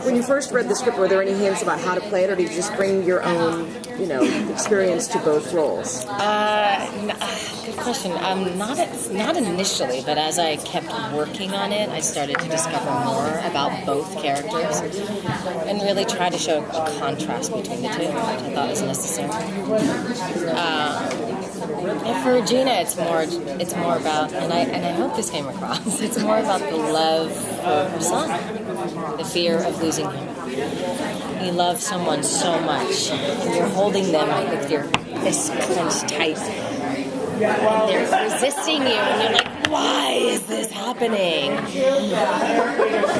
When you first read the script, were there any hints about how to play it, or did you just bring your own, experience to both roles? Good question. Not initially, but as I kept working on it, I started to discover more about both characters and really try to show a contrast between the two, which I thought was necessary. And for Regina, it's more about, and I hope this came across. It's more about the love for her son, the fear of losing him. You love someone so much, and you're holding them with your fists clenched tight, and they're resisting you, and you're like, why is this happening?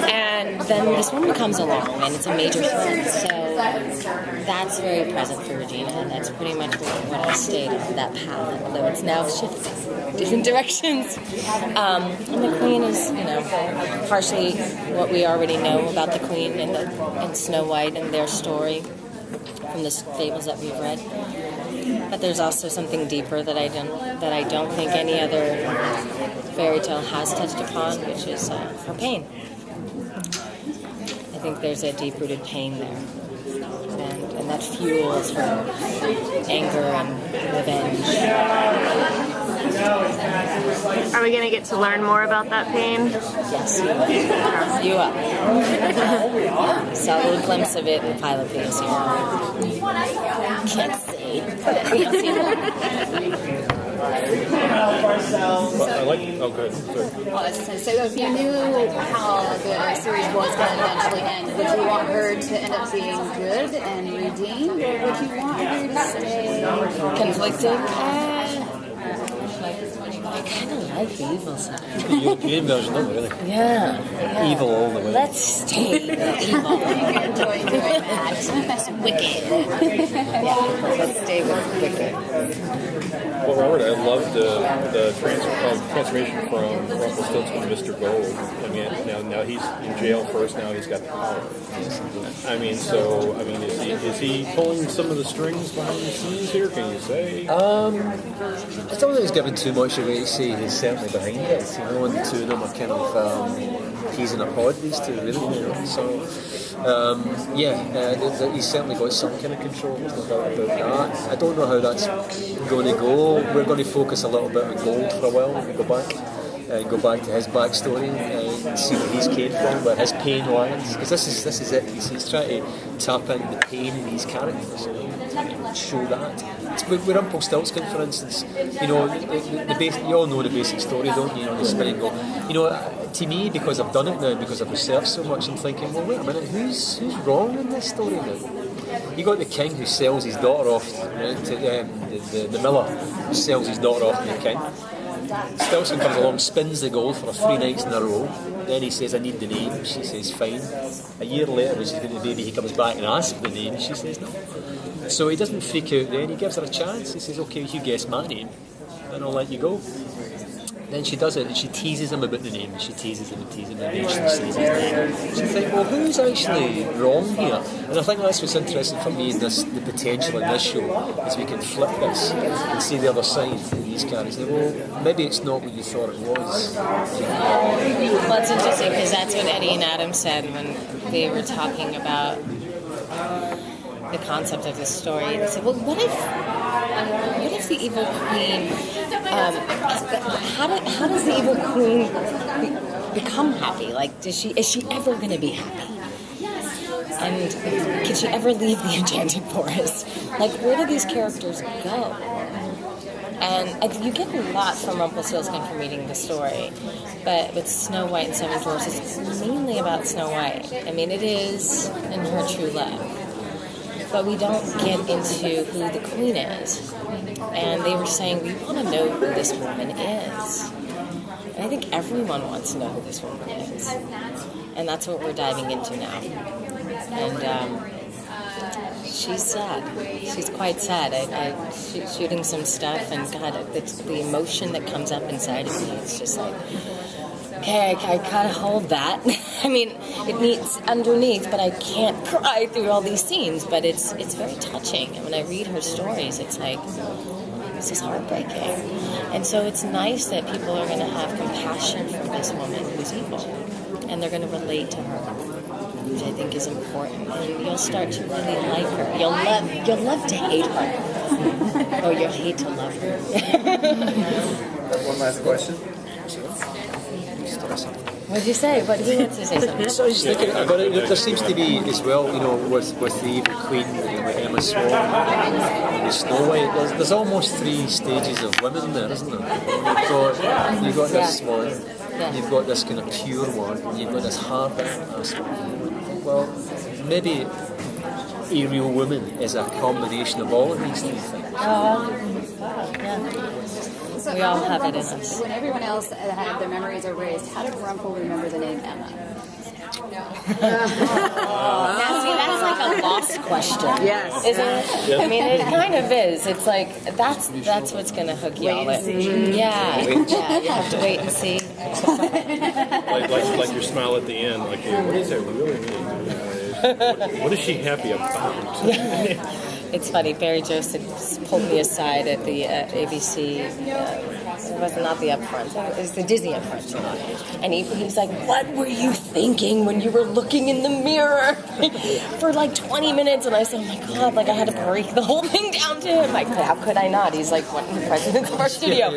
And then this woman comes along, and it's a major threat. So that's very present for Regina, and that's pretty much what I stayed on that path, although it's now shifting different directions. And the Queen is, partially what we already know about the Queen and Snow White and their story from the fables that we've read. But there's also something deeper that I don't think any other fairy tale has touched upon, which is her pain. I think there's a deep-rooted pain there, and that fuels her anger and revenge. Are we going to get to learn more about that pain? Yes, you will. Saw a little glimpse of it in Pilot Piece. Can't say. So if you knew how the series was going to eventually end, would you want her to end up being good and redeemed, or would you want her to stay conflicted? I kind of like the evil side. The European version, not really. Yeah. Evil all the way. Let's stay evil. enjoy doing that? That's wicked. Yeah, let's stay with wicked. Well, Robert, I love the transformation from Rumpelstiltskin to Mr. Gold. I mean, now he's in jail first. Now he's got the power. Is he pulling some of the strings behind the scenes here? Can you say? I don't think he's given too much away to say he's certainly behind it. And the two of them are kind of teasing a pod, these two, really. So, he's certainly got some kind of control. There's no doubt about that. I don't know how that's going to go. We're going to focus a little bit on Gold for a while when we go back. Go back to his backstory and see where he's came from, where his pain lies. Because this is it. He's trying to tap into the pain in these characters and show that. With Rumpelstiltskin, for instance, you all know the basic story, don't you? The spinning goal. To me, because I've done it now, because I've researched so much, I'm thinking, well, wait a minute, who's wrong in this story now? You got the king who sells his daughter off to the miller who sells his daughter off to the king. Stilson comes along, spins the gold for 3 nights in a row. Then he says, I need the name. She says, fine. A year later, when she's getting the baby, he comes back and asks for the name. She says, no. So he doesn't freak out then. He gives her a chance. He says, okay, you guess my name, and I'll let you go. Then she does it, and she teases him about the name, and she teases him and teases him, and eventually says his name. So you think, well, who's actually wrong here? And I think that's what's interesting for me, the potential in this show, is we can flip this and see the other side of these characters. Well, maybe it's not what you thought it was. Well, it's interesting, because that's what Eddie and Adam said when they were talking about the concept of this story. They said, well, what if the evil queen, how does the evil queen become happy? Like, is she ever going to be happy? And can she ever leave the enchanted forest? Like, where do these characters go? And you get a lot from Rumpelstiltskin from reading the story, but with Snow White and Seven Dwarfs, it's mainly about Snow White. I mean, it is in her true love. But we don't get into who the queen is. And they were saying, we want to know who this woman is. And I think everyone wants to know who this woman is. And that's what we're diving into now. And she's sad. She's quite sad. She's shooting some stuff, and God, the emotion that comes up inside of me, it's just like, okay, I kind of hold that. I mean, it needs underneath, but I can't cry through all these scenes. But it's very touching. And when I read her stories, it's like, this is heartbreaking. And so it's nice that people are going to have compassion for this woman who's evil, and they're going to relate to her. which I think is important. And you'll start to really like her. You'll love to hate her, or you'll hate to love her. One last question. What'd you say? What he wants to say something? So I was just thinking about it. There seems to be as well, with the Evil Queen, with Emma Swan, and Snow White. There's almost 3 stages of women there, isn't there? You've got this one, you've got this kind of pure one, and you've got this hard one. Well, maybe a real woman is a combination of all of these 3 things. Yeah. So We all have it in us. When everyone else had their memories erased, how did Rumpel remember the name Emma? Now, see, that's like a lost question. Yes. Isn't it? Yeah. I mean, it kind of is. It's like, that's what's going to hook y'all in. Yeah. Yeah, you have to wait and see. Like your smile at the end. Like, what does it really mean? What is she happy about? It's funny, Barry Joseph pulled me aside at the ABC, it was not the upfront, it was the Disney upfront. And he was like, what were you thinking when you were looking in the mirror for like 20 minutes? And I said, oh my God, like I had to break the whole thing down to him. Like, how could I not? He's like one of the presidents of our studio.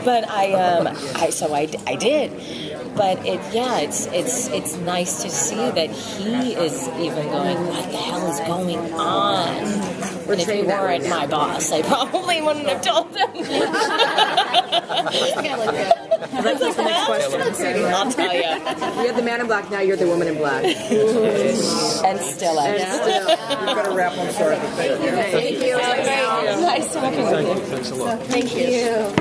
But I did. But it's nice to see that he is even going, what the hell is going on? And if he weren't my boss, I probably wouldn't have told him. That's the next question. I'll tell you. We had the man in black, now you're the woman in black. And still am. We've got to wrap. I'm sorry, but thank you. Thank you. Nice talking with you. Thanks a lot. Thank you.